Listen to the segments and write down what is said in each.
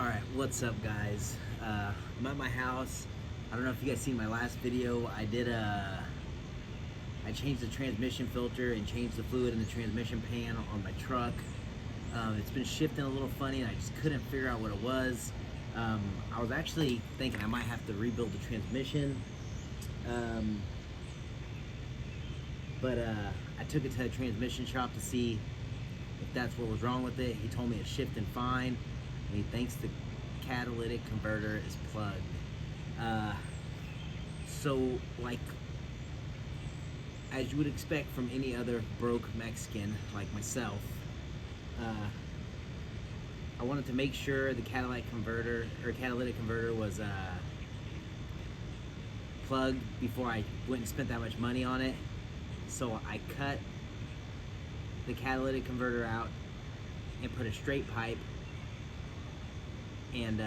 Alright, what's up guys? I'm at my house. I don't know if you guys seen my last video. I changed the transmission filter and changed the fluid in the transmission pan on my truck. It's been shifting a little funny and I just couldn't figure out what it was. I was actually thinking I might have to rebuild the transmission. But I took it to the transmission shop to see if that's what was wrong with it. He told me it's shifting fine. And he thinks the catalytic converter is plugged. So, like, as you would expect from any other broke Mexican like myself, I wanted to make sure the catalytic converter was plugged before I went and spent that much money on it. So I cut the catalytic converter out and put a straight pipe and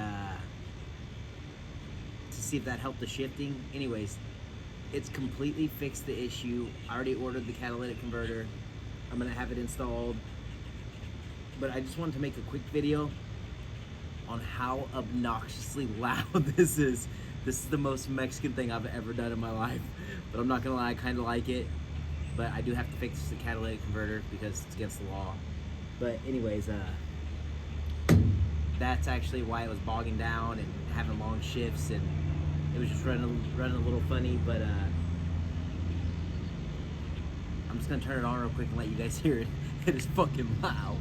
to see if that helped the shifting. Anyways, it's completely fixed the issue. I already ordered the catalytic converter. I'm gonna have it installed. But I just wanted to make a quick video on how obnoxiously loud this is. This is the most Mexican thing I've ever done in my life. But I'm not gonna lie, I kinda like it. But I do have to fix the catalytic converter because it's against the law. But anyways, that's actually why it was bogging down and having long shifts, and it was just running a little funny. But I'm just gonna turn it on real quick and let you guys hear it. It is fucking loud.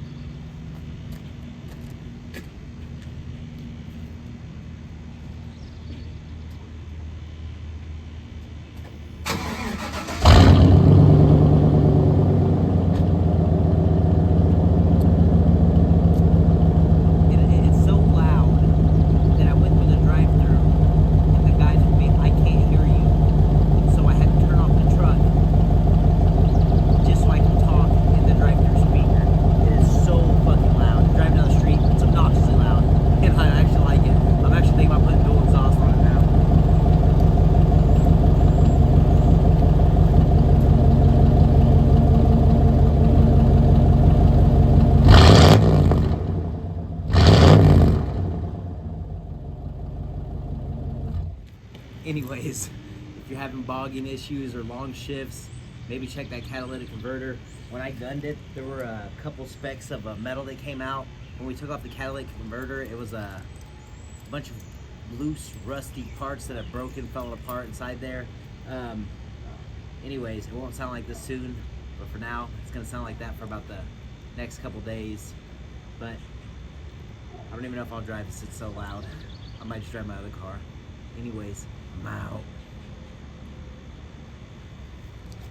Anyways, if you're having bogging issues or long shifts, maybe check that catalytic converter. When I gunned it, there were a couple specks of metal that came out. When we took off the catalytic converter, it was a bunch of loose, rusty parts that had broken, fell apart inside there. Anyways, it won't sound like this soon, but for now, it's gonna sound like that for about the next couple days. But I don't even know if I'll drive this, it's so loud. I might just drive my other car. Anyways, I'm out.